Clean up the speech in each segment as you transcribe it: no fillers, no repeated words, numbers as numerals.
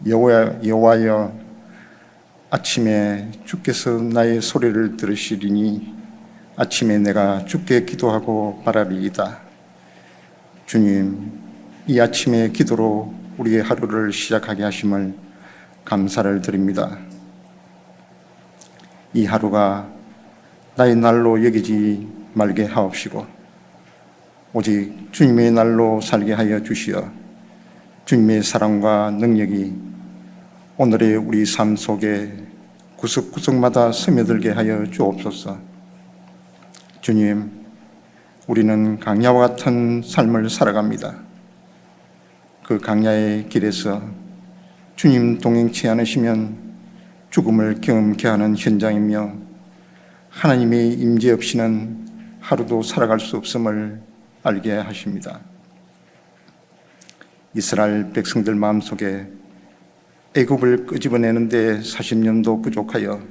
여호와여, 아침에 주께서 나의 소리를 들으시리니 아침에 내가 주께 기도하고 바라리이다. 주님, 이 아침의 기도로 우리의 하루를 시작하게 하심을 감사를 드립니다. 이 하루가 나의 날로 여기지 말게 하옵시고 오직 주님의 날로 살게 하여 주시어 주님의 사랑과 능력이 오늘의 우리 삶 속에 구석구석마다 스며들게 하여 주옵소서. 주님, 우리는 강야와 같은 삶을 살아갑니다. 그 강야의 길에서 주님 동행치 않으시면 죽음을 경험케 하는 현장이며 하나님의 임재 없이는 하루도 살아갈 수 없음을 알게 하십니다. 이스라엘 백성들 마음속에 애굽을 끄집어내는데 40년도 부족하여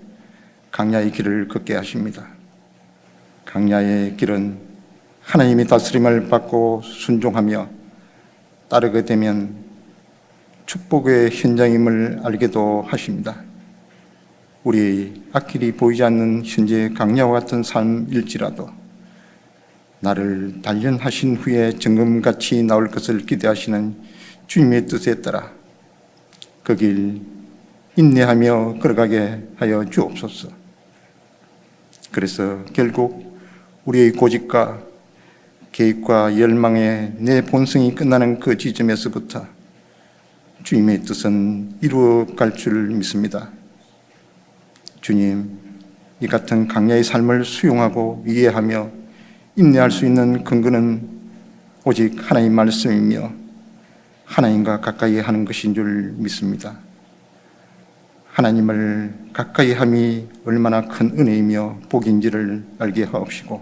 강야의 길을 걷게 하십니다. 강야의 길은 하나님의 다스림을 받고 순종하며 따르게 되면 축복의 현장임을 알게도 하십니다. 우리 앞길이 보이지 않는 현재 강야와 같은 삶일지라도 나를 단련하신 후에 정금같이 나올 것을 기대하시는 주님의 뜻에 따라 그 길 인내하며 걸어가게 하여 주옵소서. 그래서 결국 우리의 고집과 계획과 열망에 내 본성이 끝나는 그 지점에서부터 주님의 뜻은 이루어갈 줄 믿습니다. 주님, 이 같은 강야의 삶을 수용하고 이해하며 인내할 수 있는 근거는 오직 하나님 말씀이며 하나님과 가까이 하는 것인 줄 믿습니다. 하나님을 가까이 함이 얼마나 큰 은혜이며 복인지를 알게 하옵시고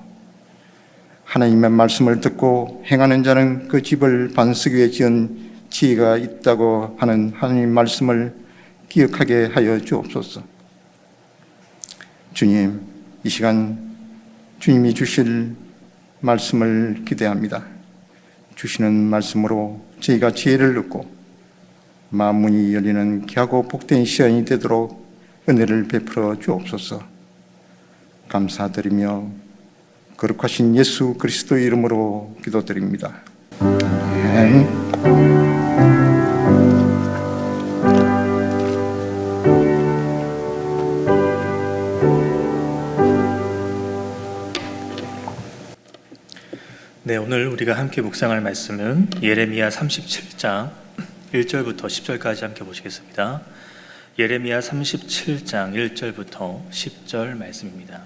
하나님의 말씀을 듣고 행하는 자는 그 집을 반석 위에 지은 지혜가 있다고 하는 하나님 말씀을 기억하게 하여 주옵소서. 주님, 이 시간 주님이 주실 말씀을 기대합니다. 주시는 말씀으로 저희가 지혜를 얻고 마음문이 열리는 귀하고 복된 시간이 되도록 은혜를 베풀어 주옵소서. 감사드리며 거룩하신 예수 그리스도의 이름으로 기도드립니다. 아멘. 네, 오늘 우리가 함께 묵상할 말씀은 예레미야 37장 1절부터 10절까지 함께 보시겠습니다. 예레미야 37장 1절부터 10절 말씀입니다.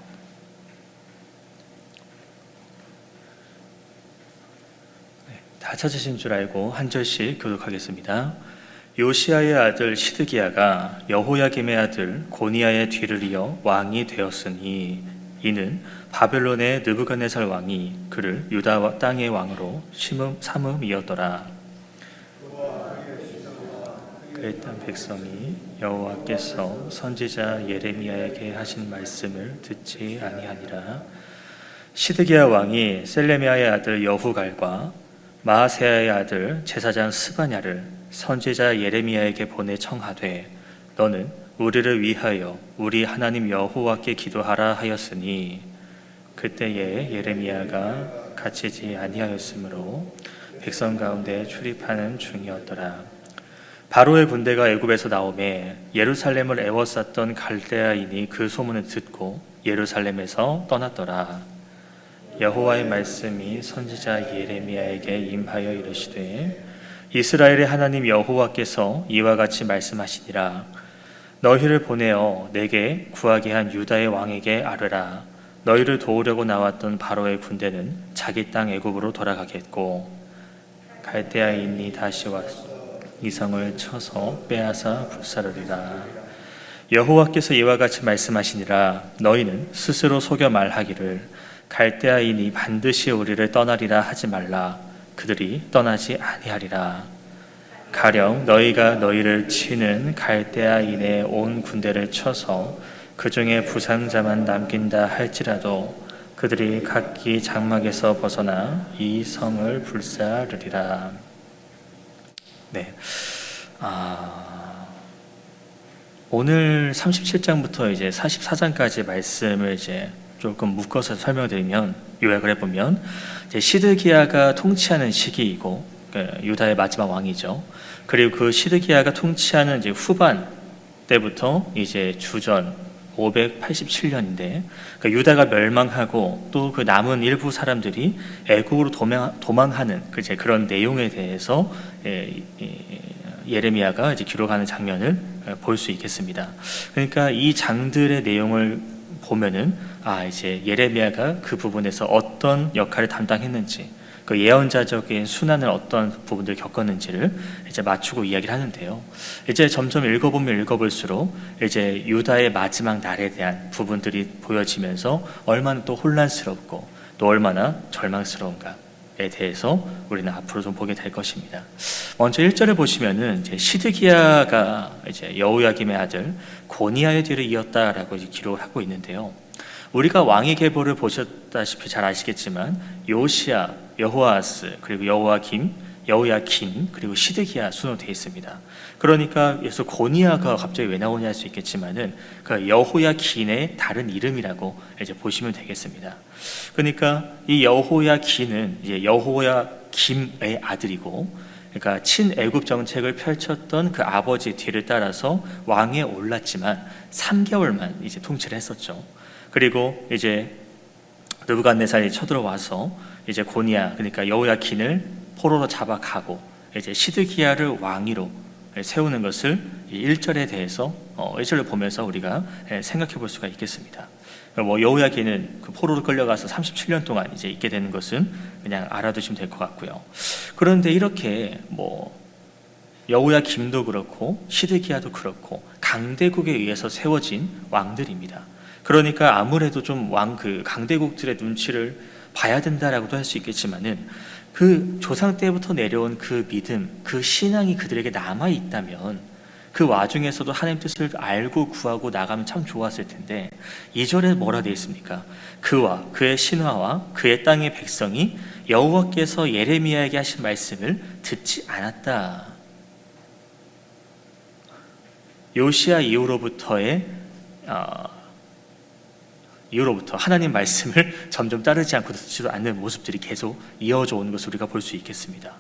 다 찾으신 줄 알고 한 절씩 교독하겠습니다. 요시야의 아들 시드기야가 여호야김의 아들 고니야의 뒤를 이어 왕이 되었으니 이는 바벨론의 느부갓네살 왕이 그를 유다 땅의 왕으로 삼음이었더라. 그의 땅 백성이 여호와께서 선지자 예레미야에게 하신 말씀을 듣지 아니하니라. 시드기야 왕이 셀레미야의 아들 여후갈과 마아세야의 아들 제사장 스바냐를 선지자 예레미야에게 보내 청하되 너는 우리를 위하여 우리 하나님 여호와께 기도하라 하였으니 그때에 예레미야가 갇히지 아니하였으므로 백성 가운데 출입하는 중이었더라. 바로의 군대가 애굽에서 나오매 예루살렘을 에워쌌던 갈대아인이 그 소문을 듣고 예루살렘에서 떠났더라. 여호와의 말씀이 선지자 예레미야에게 임하여 이르시되 이스라엘의 하나님 여호와께서 이와 같이 말씀하시니라. 너희를 보내어 내게 구하게 한 유다의 왕에게 아뢰라. 너희를 도우려고 나왔던 바로의 군대는 자기 땅 애굽으로 돌아가겠고 갈대아인이 다시 와서 이 성을 쳐서 빼앗아 불사르리라. 여호와께서 이와 같이 말씀하시니라. 너희는 스스로 속여 말하기를 갈대아인이 반드시 우리를 떠나리라 하지 말라. 그들이 떠나지 아니하리라. 가령 너희가 너희를 치는 갈대아인의 온 군대를 쳐서 그 중에 부상자만 남긴다 할지라도 그들이 각기 장막에서 벗어나 이 성을 불사르리라. 네, 오늘 37장부터 이제 44장까지 말씀을 이제 조금 묶어서 설명드리면, 요약을 해보면, 이제 시드기야가 통치하는 시기이고, 유다의 마지막 왕이죠. 그리고 그 시드기야가 통치하는 이제 후반 때부터 이제 주전 587년인데, 유다가 멸망하고 또 그 남은 일부 사람들이 애국으로 도망하는 이제 그런 내용에 대해서 예레미야가 이제 기록하는 장면을 볼 수 있겠습니다. 그러니까 이 장들의 내용을 보면은 이제 예레미야가 그 부분에서 어떤 역할을 담당했는지, 그 예언자적인 순환을 어떤 부분들을 겪었는지를 이제 맞추고 이야기를 하는데요. 이제 점점 읽어보면 읽어볼수록 이제 유다의 마지막 날에 대한 부분들이 보여지면서 얼마나 또 혼란스럽고 또 얼마나 절망스러운가에 대해서 우리는 앞으로 좀 보게 될 것입니다. 먼저 1절을 보시면은 이제 시드기야가 이제 여호야김의 아들 고니야의 뒤를 이었다라고 이제 기록을 하고 있는데요. 우리가 왕의 계보를 보셨다시피 잘 아시겠지만 요시야, 여호아스, 그리고 여호야김, 그리고 시드기야 순으로 되어 있습니다. 그러니까 여기서 고니야가 갑자기 왜 나오냐 할 수 있겠지만은 그 여호야긴의 다른 이름이라고 이제 보시면 되겠습니다. 그러니까 이 여호야긴은 이제 여호야김의 아들이고, 그러니까 친애굽 정책을 펼쳤던 그 아버지 뒤를 따라서 왕에 올랐지만 3개월만 이제 통치를 했었죠. 그리고 이제 느부갓네살이 쳐들어와서 이제 고니야, 그러니까 여호야긴을 포로로 잡아가고 이제 시드기야를 왕위로 세우는 것을 1절에 대해서 1절을 보면서 우리가 생각해 볼 수가 있겠습니다. 여호야긴은 그 포로로 끌려가서 37년 동안 이제 있게 되는 것은 그냥 알아두시면 될 것 같고요. 그런데 이렇게 여호야김도 그렇고 시드기야도 그렇고 강대국에 의해서 세워진 왕들입니다. 그러니까 아무래도 좀 그 강대국들의 눈치를 봐야 된다라고도 할 수 있겠지만은 그 조상 때부터 내려온 그 믿음, 그 신앙이 그들에게 남아 있다면 그 와중에서도 하나님 뜻을 알고 구하고 나가면 참 좋았을 텐데, 2절에 뭐라 되어 있습니까? 그와 그의 신하와 그의 땅의 백성이 여호와께서 예레미야에게 하신 말씀을 듣지 않았다. 요시야 이후로부터 하나님 말씀을 점점 따르지 않고 듣지도 않는 모습들이 계속 이어져 오는 것을 우리가 볼 수 있겠습니다.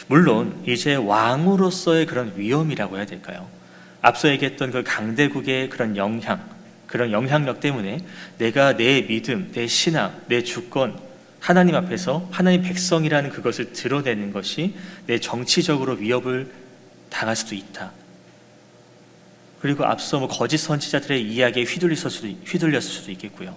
물론 이제 왕으로서의 그런 위엄이라고 해야 될까요? 앞서 얘기했던 그 강대국의 그런 영향력 때문에 내가 내 믿음, 내 신앙, 내 주권, 하나님 앞에서 하나님 백성이라는 그것을 드러내는 것이 내 정치적으로 위협을 당할 수도 있다. 그리고 앞서 거짓 선지자들의 이야기에 휘둘렸을 수도 있겠고요.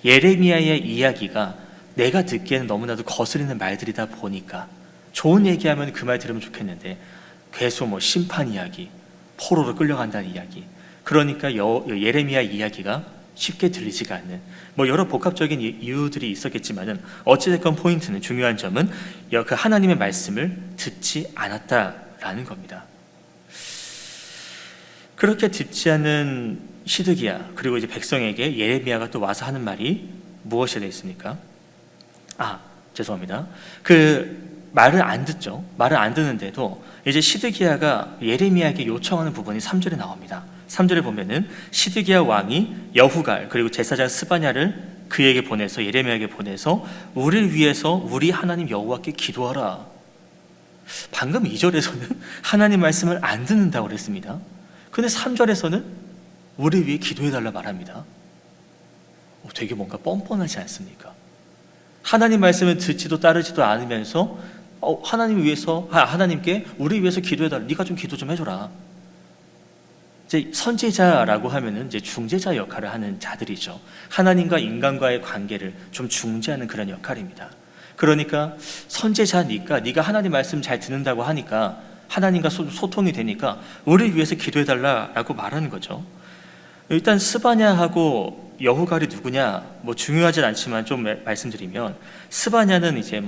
예레미야의 이야기가 내가 듣기에는 너무나도 거스리는 말들이다 보니까 좋은 얘기하면 그 말 들으면 좋겠는데 계속 심판 이야기, 포로로 끌려간다는 이야기, 그러니까 예레미야 이야기가 쉽게 들리지가 않는 여러 복합적인 이유들이 있었겠지만은 어찌됐건 포인트는, 중요한 점은 그 하나님의 말씀을 듣지 않았다라는 겁니다. 그렇게 듣지 않는 시드기야, 그리고 이제 백성에게 예레미야가 또 와서 하는 말이 무엇이 되어 있습니까? 죄송합니다. 그 말을 안 듣죠. 말을 안 듣는데도 이제 시드기야가 예레미야에게 요청하는 부분이 3절에 나옵니다. 3절에 보면은 시드기야 왕이 여후갈 그리고 제사장 스바냐를 그에게 보내서, 예레미야에게 보내서 우리를 위해서 우리 하나님 여호와께 기도하라. 방금 2절에서는 하나님 말씀을 안 듣는다고 그랬습니다. 근데 3절에서는 우리 위해 기도해달라 말합니다. 되게 뭔가 뻔뻔하지 않습니까? 하나님 말씀을 듣지도 따르지도 않으면서 하나님께 우리 위해서 기도해달라, 네가 좀 기도 좀 해줘라. 이제 선지자라고 하면은 이제 중재자 역할을 하는 자들이죠. 하나님과 인간과의 관계를 좀 중재하는 그런 역할입니다. 그러니까 선지자니까 네가 하나님 말씀 잘 듣는다고 하니까 하나님과 소통이 되니까 우리를 위해서 기도해달라라고 말하는 거죠. 일단 스바냐하고 여후갈이 누구냐 중요하진 않지만 좀 말씀드리면, 스바냐는 이제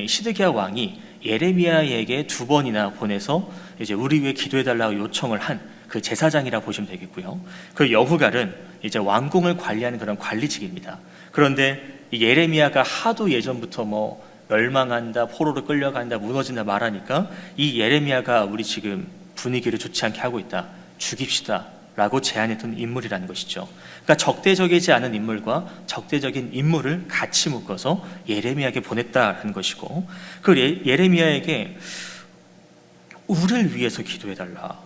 시드기야 왕이 예레미야에게 2번이나 보내서 이제 우리 위해 기도해달라고 요청을 한 그 제사장이라 보시면 되겠고요. 그 여후갈은 이제 왕궁을 관리하는 그런 관리직입니다. 그런데 예레미야가 하도 예전부터 멸망한다, 포로로 끌려간다, 무너진다 말하니까 이 예레미야가 우리 지금 분위기를 좋지 않게 하고 있다, 죽입시다 라고 제안했던 인물이라는 것이죠. 그러니까 적대적이지 않은 인물과 적대적인 인물을 같이 묶어서 예레미야에게 보냈다는 것이고, 그 예레미야에게 우리를 위해서 기도해달라,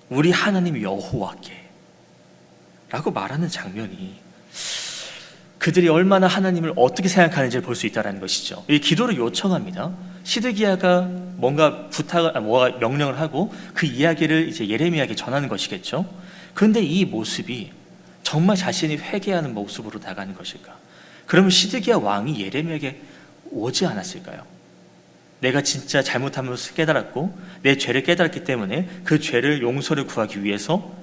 우리 하나님 여호와께 라고 말하는 장면이 그들이 얼마나 하나님을 어떻게 생각하는지를 볼 수 있다는 것이죠. 이 기도를 요청합니다. 시드기야가 뭔가 뭔가 명령을 하고 그 이야기를 이제 예레미야에게 전하는 것이겠죠. 그런데 이 모습이 정말 자신이 회개하는 모습으로 나가는 것일까? 그러면 시드기야 왕이 예레미야에게 오지 않았을까요? 내가 진짜 잘못한 것을 깨달았고 내 죄를 깨달았기 때문에 그 죄를 용서를 구하기 위해서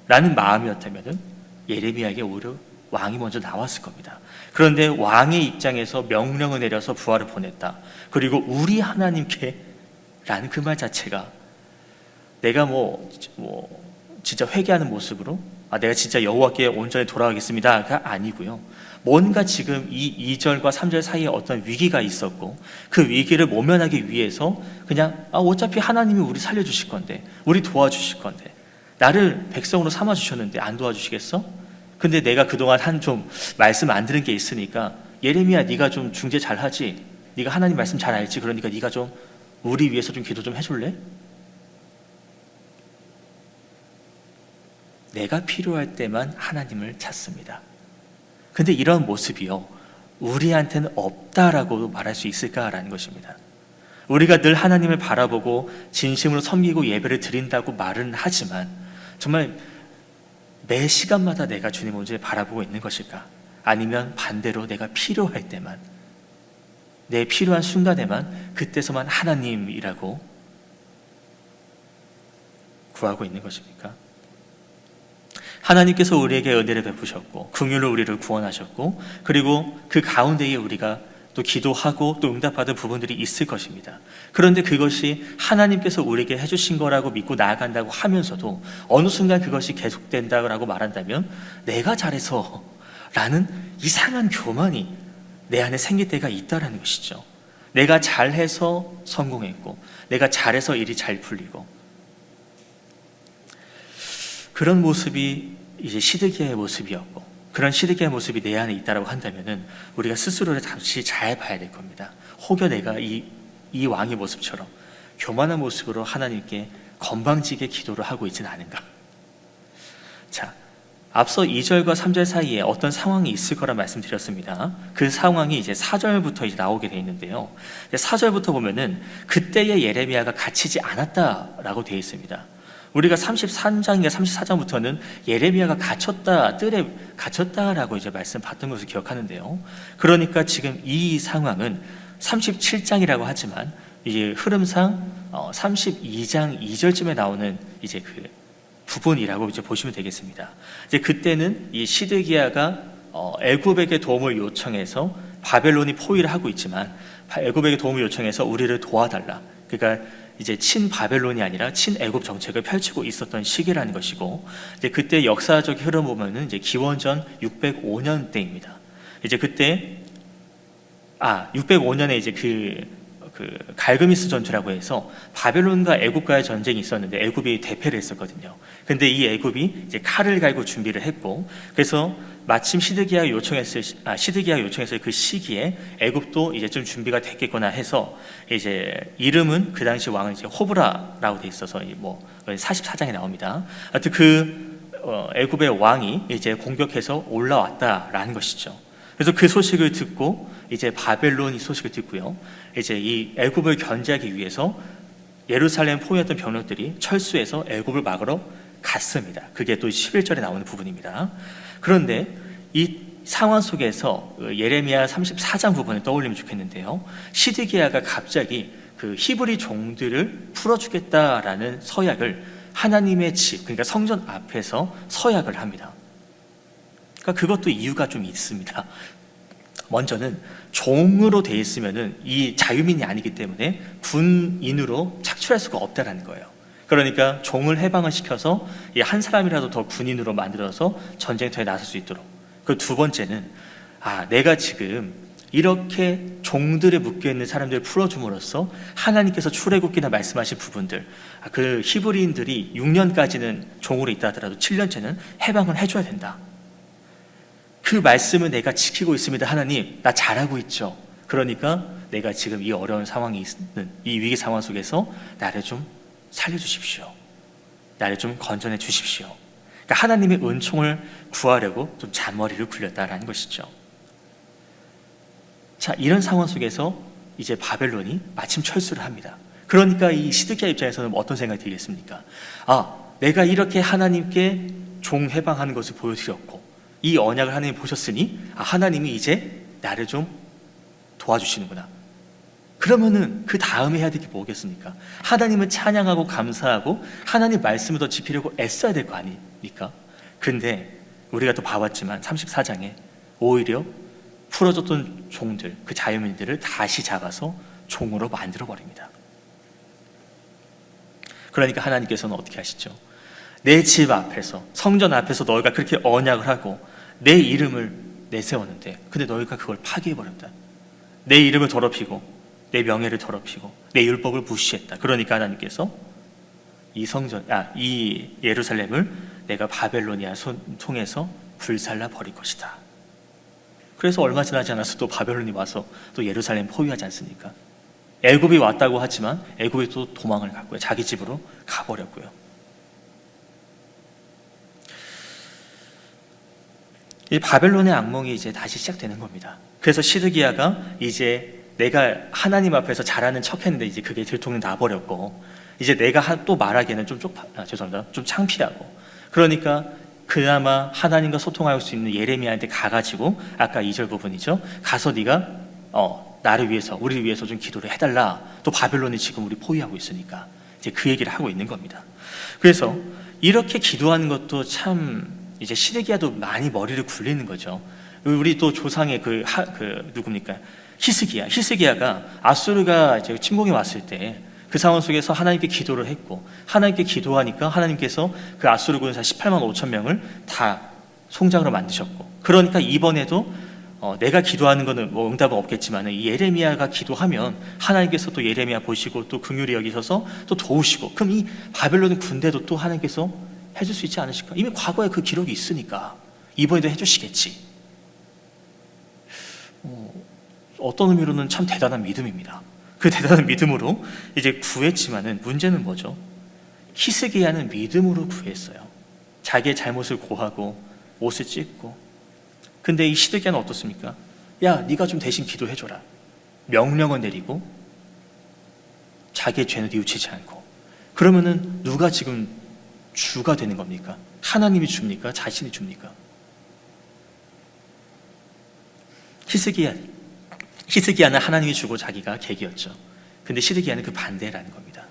라는 마음이었다면 예레미야에게 오히려 왕이 먼저 나왔을 겁니다. 그런데 왕의 입장에서 명령을 내려서 부하를 보냈다. 그리고 우리 하나님께 라는 그 말 자체가 내가 진짜 회개하는 모습으로 내가 진짜 여호와께 온전히 돌아가겠습니다가 아니고요. 뭔가 지금 이 2절과 3절 사이에 어떤 위기가 있었고 그 위기를 모면하기 위해서 그냥 어차피 하나님이 우리 살려주실 건데, 우리 도와주실 건데, 나를 백성으로 삼아주셨는데 안 도와주시겠어? 근데 내가 그동안 좀 말씀 안 들은 게 있으니까 예레미야 네가 좀 중재 잘하지, 네가 하나님 말씀 잘 알지, 그러니까 네가 좀 우리 위해서 좀 기도 좀 해줄래? 내가 필요할 때만 하나님을 찾습니다. 근데 이런 모습이요, 우리한테는 없다라고 말할 수 있을까라는 것입니다. 우리가 늘 하나님을 바라보고 진심으로 섬기고 예배를 드린다고 말은 하지만 정말 매 시간마다 내가 주님 온전히 바라보고 있는 것일까? 아니면 반대로 내가 필요할 때만, 내 필요한 순간에만, 그때서만 하나님이라고 구하고 있는 것입니까? 하나님께서 우리에게 은혜를 베푸셨고 긍휼로 우리를 구원하셨고, 그리고 그 가운데에 우리가 또 기도하고 또 응답받은 부분들이 있을 것입니다. 그런데 그것이 하나님께서 우리에게 해주신 거라고 믿고 나아간다고 하면서도 어느 순간 그것이 계속된다고 말한다면 내가 잘해서 라는 이상한 교만이 내 안에 생길 때가 있다는 것이죠. 내가 잘해서 성공했고 내가 잘해서 일이 잘 풀리고, 그런 모습이 이제 시드기야의 모습이었고, 그런 시드기야의 모습이 내 안에 있다고 한다면은 우리가 스스로를 잠시 잘 봐야 될 겁니다. 혹여 내가 이 왕의 모습처럼 교만한 모습으로 하나님께 건방지게 기도를 하고 있지는 않은가? 자, 앞서 2절과 3절 사이에 어떤 상황이 있을 거라 말씀드렸습니다. 그 상황이 이제 4절부터 이제 나오게 되어 있는데요. 4절부터 보면은 그때의 예레미야가 갇히지 않았다라고 되어 있습니다. 우리가 33장인가 34장부터는 예레미야가 갇혔다, 뜰에 갇혔다라고 이제 말씀 받던 것을 기억하는데요. 그러니까 지금 이 상황은 37장이라고 하지만 이제 흐름상 32장 2절쯤에 나오는 이제 그 부분이라고 이제 보시면 되겠습니다. 이제 그때는 이 시드기야가 애굽에게 도움을 요청해서 바벨론이 포위를 하고 있지만 애굽에게 도움을 요청해서 우리를 도와달라. 그러니까 이제 친 바벨론이 아니라 친 애굽 정책을 펼치고 있었던 시기라는 것이고, 이제 그때 역사적 흐름 보면은 이제 기원전 605년 때입니다. 이제 그때 605년에 이제 그 갈그미스 전투라고 해서 바벨론과 애굽과의 전쟁이 있었는데 애굽이 대패를 했었거든요. 근데 이 애굽이 이제 칼을 갈고 준비를 했고, 그래서 마침 시드기야가 요청했을 그 시기에 애굽도 이제 좀 준비가 됐겠거나 해서 이제 이름은 그 당시 왕은 이제 호브라라고 돼 있어서 44장에 나옵니다. 하여튼 애굽의 왕이 이제 공격해서 올라왔다라는 것이죠. 그래서 그 소식을 듣고 이제 바벨론이 소식을 듣고요. 이제 이 애굽을 견제하기 위해서 예루살렘 포위했던 병력들이 철수해서 애굽을 막으러 갔습니다. 그게 또 11절에 나오는 부분입니다. 그런데 이 상황 속에서 예레미야 34장 부분을 떠올리면 좋겠는데요. 시드기야가 갑자기 그 히브리 종들을 풀어주겠다라는 서약을 하나님의 집, 그러니까 성전 앞에서 서약을 합니다. 그러니까 그것도 이유가 좀 있습니다. 먼저는 종으로 돼 있으면은 이 자유민이 아니기 때문에 군인으로 착출할 수가 없다라는 거예요. 그러니까 종을 해방을 시켜서 한 사람이라도 더 군인으로 만들어서 전쟁터에 나설 수 있도록. 그 두 번째는 내가 지금 이렇게 종들에 묶여있는 사람들을 풀어줌으로써 하나님께서 출애굽기나 말씀하신 부분들, 그 히브리인들이 6년까지는 종으로 있다 하더라도 7년째는 해방을 해줘야 된다. 그 말씀을 내가 지키고 있습니다. 하나님, 나 잘하고 있죠. 그러니까 내가 지금 이 어려운 상황이 있는 이 위기 상황 속에서 나를 좀 살려주십시오. 나를 좀 건져내 주십시오. 그러니까 하나님의 은총을 구하려고 좀 잔머리를 굴렸다라는 것이죠. 자, 이런 상황 속에서 이제 바벨론이 마침 철수를 합니다. 그러니까 이 시드기야 입장에서는 어떤 생각이 들겠습니까? 내가 이렇게 하나님께 종 해방하는 것을 보여드렸고 이 언약을 하나님이 보셨으니 하나님이 이제 나를 좀 도와주시는구나. 그러면은 그 다음에 해야 될 게 뭐겠습니까? 하나님을 찬양하고 감사하고 하나님 말씀을 더 지키려고 애써야 될 거 아닙니까? 근데 우리가 또 봐왔지만 34장에 오히려 풀어줬던 종들, 그 자유민들을 다시 잡아서 종으로 만들어버립니다. 그러니까 하나님께서는 어떻게 하시죠? 내 집 앞에서, 성전 앞에서 너희가 그렇게 언약을 하고 내 이름을 내세웠는데 근데 너희가 그걸 파괴해버렸다. 내 이름을 더럽히고 내 명예를 더럽히고 내 율법을 무시했다. 그러니까 하나님께서 이 예루살렘을 내가 바벨로니아 통해서 불살라 버릴 것이다. 그래서 얼마 지나지 않아서 또 바벨론이 와서 또 예루살렘 포위하지 않습니까? 애굽이 왔다고 하지만 애굽이 또 도망을 갔고요. 자기 집으로 가버렸고요. 이 바벨론의 악몽이 이제 다시 시작되는 겁니다. 그래서 시드기야가 이제 내가 하나님 앞에서 잘하는 척했는데 이제 그게 들통이 나버렸고 이제 내가 또 말하기에는 좀 좀 창피하고 그러니까 그나마 하나님과 소통할 수 있는 예레미야한테 가가지고 아까 2절 부분이죠. 가서 네가 나를 위해서 우리를 위해서 좀 기도를 해달라. 또 바벨론이 지금 우리 포위하고 있으니까 이제 그 얘기를 하고 있는 겁니다. 그래서 이렇게 기도하는 것도 참 이제 시드기야도 많이 머리를 굴리는 거죠. 우리 또 조상의 누굽니까? 히스기야가 아수르가 이제 침공해 왔을 때 그 상황 속에서 하나님께 기도를 했고 하나님께 기도하니까 하나님께서 그 아수르 군사 18만 5천 명을 다 송장으로 만드셨고 그러니까 이번에도 내가 기도하는 거는 뭐 응답은 없겠지만 이 예레미야가 기도하면 하나님께서 또 예레미야 보시고 또 긍휼히 여기셔서 또 도우시고 그럼 이 바벨론 군대도 또 하나님께서 해줄 수 있지 않으실까? 이미 과거에 그 기록이 있으니까 이번에도 해주시겠지. 어떤 의미로는 참 대단한 믿음입니다. 그 대단한 믿음으로 이제 구했지만은 문제는 뭐죠? 히스기야는 믿음으로 구했어요. 자기의 잘못을 고하고 옷을 찢고. 근데 이 시드기야는 어떻습니까? 야, 네가 좀 대신 기도해줘라. 명령을 내리고 자기의 죄는 뉘우치지 않고. 그러면은 누가 지금 주가 되는 겁니까? 하나님이 줍니까? 자신이 줍니까? 히스기야는 하나님이 주고 자기가 객이었죠. 근데 시드기야는 그 반대라는 겁니다.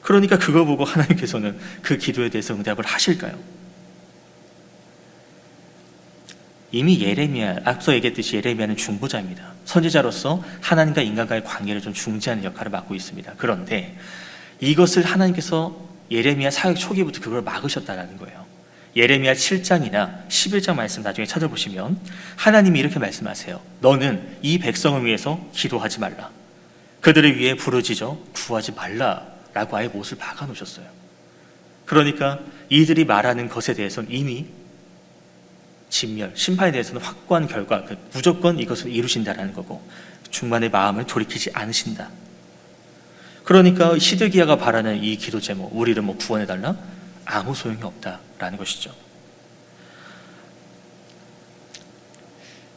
그러니까 그거 보고 하나님께서는 그 기도에 대해서 응답을 하실까요? 이미 앞서 얘기했듯이 예레미야는 중보자입니다. 선지자로서 하나님과 인간과의 관계를 좀 중재하는 역할을 맡고 있습니다. 그런데 이것을 하나님께서 예레미야 사역 초기부터 그걸 막으셨다는 거예요. 예레미야 7장이나 11장 말씀 나중에 찾아보시면 하나님이 이렇게 말씀하세요. 너는 이 백성을 위해서 기도하지 말라. 그들을 위해 부르짖어 구하지 말라라고 아예 못을 박아놓으셨어요. 그러니까 이들이 말하는 것에 대해서는 이미 진멸, 심판에 대해서는 확고한 결과, 무조건 이것을 이루신다라는 거고 중간에 마음을 돌이키지 않으신다. 그러니까 시드기야가 바라는 이 기도 제목, 우리를 구원해달라? 아무 소용이 없다라는 것이죠.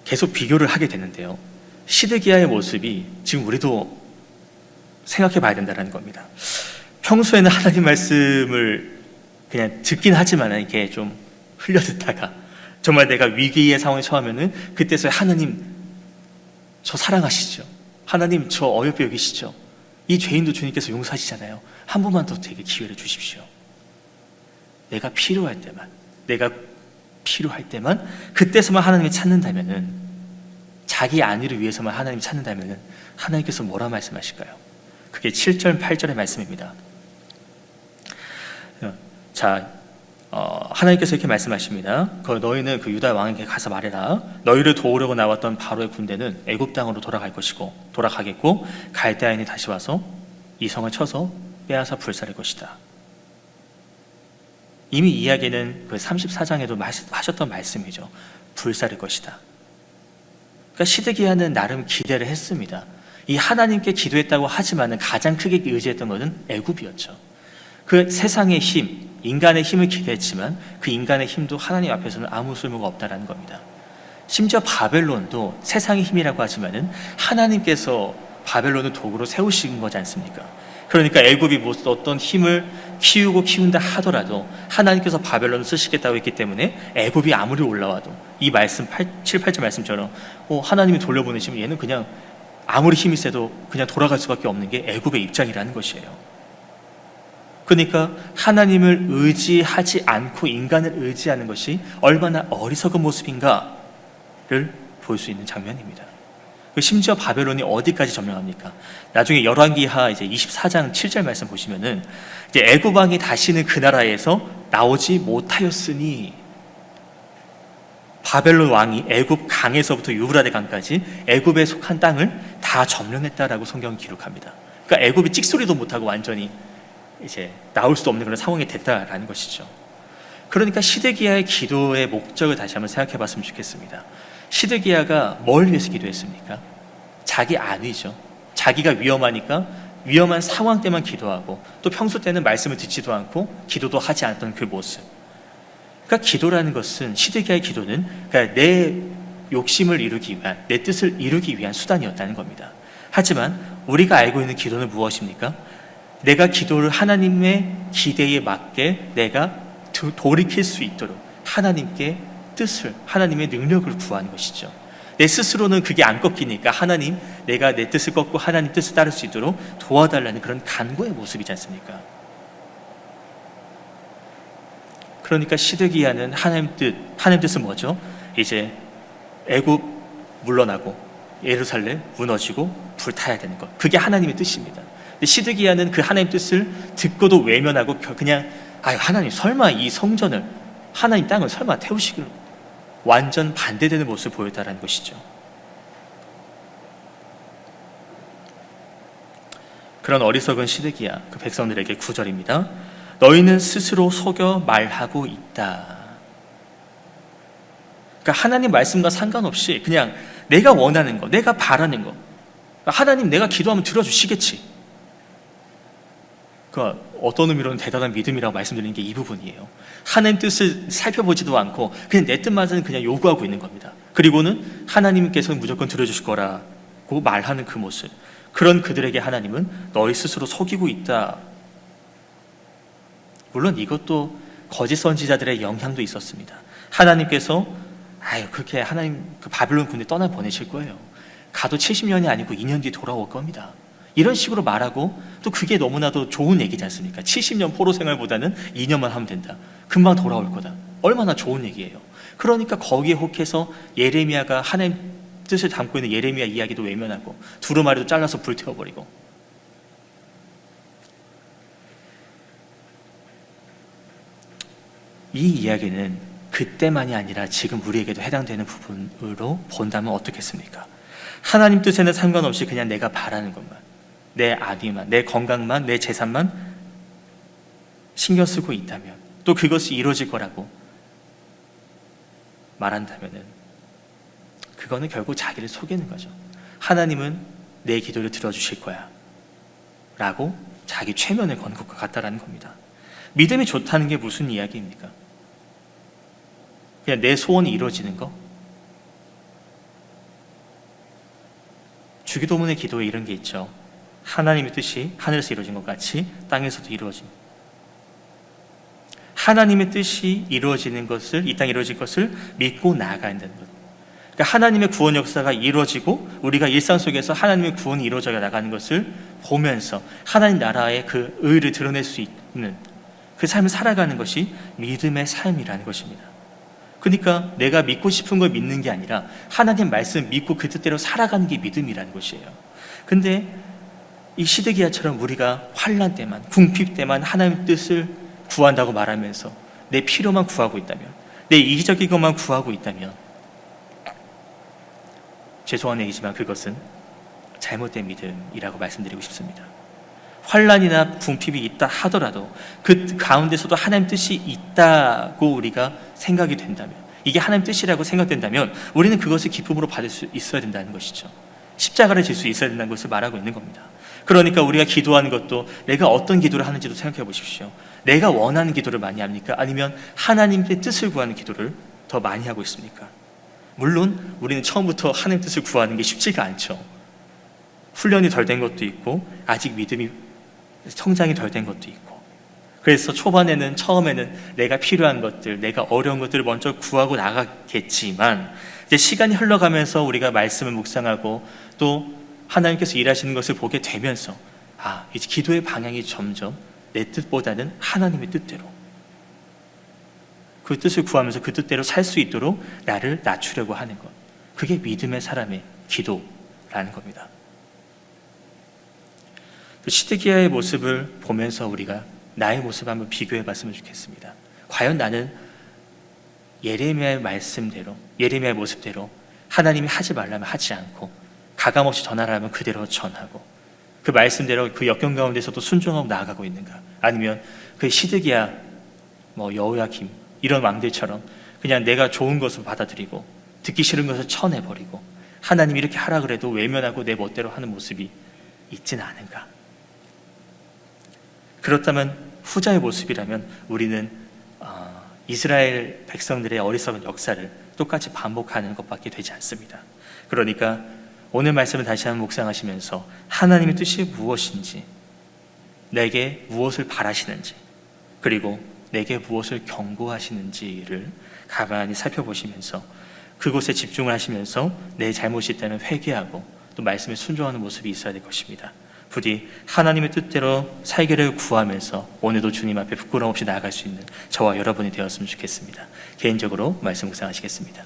계속 비교를 하게 되는데요. 시드기야의 모습이 지금 우리도 생각해 봐야 된다는 겁니다. 평소에는 하나님 말씀을 그냥 듣긴 하지만 이렇게 좀 흘려듣다가 정말 내가 위기의 상황에 처하면은 그때서야 하나님 저 사랑하시죠. 하나님 저 어여삐 여기시죠. 이 죄인도 주님께서 용서하시잖아요. 한 번만 더 되게 기회를 주십시오. 내가 필요할 때만 그때서만 하나님을 찾는다면은 자기 안위를 위해서만 하나님을 찾는다면은 하나님께서 뭐라 말씀하실까요? 그게 7절 8절의 말씀입니다. 자, 하나님께서 이렇게 말씀하십니다. 너희는 그 유다 왕에게 가서 말해라. 너희를 도우려고 나왔던 바로의 군대는 애굽 땅으로 돌아가겠고 갈대아인이 다시 와서 이 성을 쳐서 빼앗아 불살릴 것이다. 이미 이야기는 그 34장에도 하셨던 말씀이죠. 불살릴 것이다. 그러니까 시드기야는 나름 기대를 했습니다. 이 하나님께 기도했다고 하지만은 가장 크게 의지했던 것은 애굽이었죠. 그 세상의 힘, 인간의 힘을 기대했지만 그 인간의 힘도 하나님 앞에서는 아무 쓸모가 없다라는 겁니다. 심지어 바벨론도 세상의 힘이라고 하지만은 하나님께서 바벨론을 도구로 세우신 거지 않습니까? 그러니까 애굽이 어떤 힘을 키운다 하더라도 하나님께서 바벨론을 쓰시겠다고 했기 때문에 애굽이 아무리 올라와도 이 말씀 7, 8절 말씀처럼 하나님이 돌려보내시면 얘는 그냥 아무리 힘이 세도 그냥 돌아갈 수밖에 없는 게 애굽의 입장이라는 것이에요. 그러니까 하나님을 의지하지 않고 인간을 의지하는 것이 얼마나 어리석은 모습인가를 볼 수 있는 장면입니다. 심지어 바벨론이 어디까지 점령합니까? 나중에 열왕기하 이제 24장 7절 말씀 보시면은 이제 애굽 왕이 다시는 그 나라에서 나오지 못하였으니 바벨론 왕이 애굽 강에서부터 유브라데 강까지 애굽에 속한 땅을 다 점령했다라고 성경은 기록합니다. 그러니까 애굽이 찍소리도 못하고 완전히 이제 나올 수도 없는 그런 상황이 됐다라는 것이죠. 그러니까 시드기야의 기도의 목적을 다시 한번 생각해 봤으면 좋겠습니다. 시드기야가 뭘 위해서 기도했습니까? 자기 안위죠. 자기가 위험하니까 위험한 상황 때만 기도하고 또 평소 때는 말씀을 듣지도 않고 기도도 하지 않았던 그 모습. 그러니까 기도라는 것은 시드기야의 기도는 그러니까 내 욕심을 이루기 위한 내 뜻을 이루기 위한 수단이었다는 겁니다. 하지만 우리가 알고 있는 기도는 무엇입니까? 내가 기도를 하나님의 기대에 맞게 내가 돌이킬 수 있도록 하나님께 뜻을, 하나님의 능력을 구하는 것이죠. 내 스스로는 그게 안 꺾이니까 하나님, 내가 내 뜻을 꺾고 하나님 뜻을 따를 수 있도록 도와달라는 그런 간구의 모습이지 않습니까? 그러니까 시드기야는 하나님 뜻은 뭐죠? 이제 애굽 물러나고 예루살렘 무너지고 불타야 되는 것. 그게 하나님의 뜻입니다. 근데 시드기야는 그 하나님 뜻을 듣고도 외면하고 그냥 하나님 설마 이 성전을 하나님 땅을 설마 태우시길 완전 반대되는 모습을 보였다는 것이죠. 그런 어리석은 시드기야 그 백성들에게 9절입니다. 너희는 스스로 속여 말하고 있다. 그러니까 하나님 말씀과 상관없이 그냥 내가 원하는 거, 내가 바라는 거, 하나님 내가 기도하면 들어주시겠지. 그러니까 어떤 의미로는 대단한 믿음이라고 말씀드리는 게 이 부분이에요. 하나님 뜻을 살펴보지도 않고 그냥 내 뜻만은 그냥 요구하고 있는 겁니다. 그리고는 하나님께서는 무조건 들어주실 거라고 말하는 그 모습. 그런 그들에게 하나님은 너희 스스로 속이고 있다. 물론 이것도 거짓 선지자들의 영향도 있었습니다. 하나님께서 그렇게 하나님 그 바빌론 군대 떠나 보내실 거예요. 가도 70년이 아니고 2년 뒤에 돌아올 겁니다. 이런 식으로 말하고 또 그게 너무나도 좋은 얘기지 않습니까? 70년 포로 생활보다는 2년만 하면 된다. 금방 돌아올 거다. 얼마나 좋은 얘기예요. 그러니까 거기에 혹해서 예레미야가 하나님 뜻을 담고 있는 예레미야 이야기도 외면하고 두루마리도 잘라서 불태워버리고 이 이야기는 그때만이 아니라 지금 우리에게도 해당되는 부분으로 본다면 어떻겠습니까? 하나님 뜻에는 상관없이 그냥 내가 바라는 것만, 내 안위만, 내 건강만, 내 재산만 신경 쓰고 있다면, 또 그것이 이루어질 거라고 말한다면은 그거는 결국 자기를 속이는 거죠. 하나님은 내 기도를 들어주실 거야 라고 자기 최면을 거는 것과 같다라는 겁니다. 믿음이 좋다는 게 무슨 이야기입니까? 그냥 내 소원이 이루어지는 거? 주기도문의 기도에 이런 게 있죠. 하나님의 뜻이 하늘에서 이루어진 것 같이 땅에서도 이루어진, 하나님의 뜻이 이루어지는 것을, 이 땅에 이루어질 것을 믿고 나아가야 된다는 것. 그러니까 하나님의 구원 역사가 이루어지고 우리가 일상 속에서 하나님의 구원이 이루어져 나가는 것을 보면서 하나님 나라의 그 의를 드러낼 수 있는 그 삶을 살아가는 것이 믿음의 삶이라는 것입니다. 그러니까 내가 믿고 싶은 걸 믿는 게 아니라 하나님 말씀 믿고 그 뜻대로 살아가는 게 믿음이라는 것이에요. 근데 이 시드기야처럼 우리가 환난 때만, 궁핍 때만 하나님 뜻을 구한다고 말하면서 내 필요만 구하고 있다면, 내 이기적인 것만 구하고 있다면, 죄송한 얘기지만 그것은 잘못된 믿음이라고 말씀드리고 싶습니다. 환난이나 궁핍이 있다 하더라도 그 가운데서도 하나님 뜻이 있다고 우리가 생각이 된다면, 이게 하나님 뜻이라고 생각된다면 우리는 그것을 기쁨으로 받을 수 있어야 된다는 것이죠. 십자가를 질 수 있어야 된다는 것을 말하고 있는 겁니다. 그러니까 우리가 기도하는 것도 내가 어떤 기도를 하는지도 생각해 보십시오. 내가 원하는 기도를 많이 합니까? 아니면 하나님의 뜻을 구하는 기도를 더 많이 하고 있습니까? 물론 우리는 처음부터 하나님 뜻을 구하는 게 쉽지가 않죠. 훈련이 덜 된 것도 있고 아직 믿음이 성장이 덜 된 것도 있고, 그래서 처음에는 내가 필요한 것들, 내가 어려운 것들을 먼저 구하고 나가겠지만, 이제 시간이 흘러가면서 우리가 말씀을 묵상하고 또 하나님께서 일하시는 것을 보게 되면서 이제 기도의 방향이 점점 내 뜻보다는 하나님의 뜻대로, 그 뜻을 구하면서 그 뜻대로 살 수 있도록 나를 낮추려고 하는 것, 그게 믿음의 사람의 기도라는 겁니다. 시드기야의 모습을 보면서 우리가 나의 모습을 한번 비교해 봤으면 좋겠습니다. 과연 나는 예레미야의 말씀대로, 예레미야의 모습대로 하나님이 하지 말라면 하지 않고 가감없이 전하라면 그대로 전하고 그 말씀대로 그 역경 가운데서도 순종하고 나아가고 있는가? 아니면 그 시드기야, 여호야김 이런 왕들처럼 그냥 내가 좋은 것을 받아들이고 듣기 싫은 것을 쳐내버리고 하나님이 이렇게 하라 그래도 외면하고 내 멋대로 하는 모습이 있지는 않은가? 그렇다면 후자의 모습이라면 우리는 이스라엘 백성들의 어리석은 역사를 똑같이 반복하는 것밖에 되지 않습니다. 그러니까 오늘 말씀을 다시 한번 묵상하시면서 하나님의 뜻이 무엇인지, 내게 무엇을 바라시는지, 그리고 내게 무엇을 경고하시는지를 가만히 살펴보시면서 그곳에 집중을 하시면서 내 잘못이 있다면 회개하고 또 말씀에 순종하는 모습이 있어야 될 것입니다. 부디 하나님의 뜻대로 살기를 구하면서 오늘도 주님 앞에 부끄러움 없이 나아갈 수 있는 저와 여러분이 되었으면 좋겠습니다. 개인적으로 말씀 묵상하시겠습니다.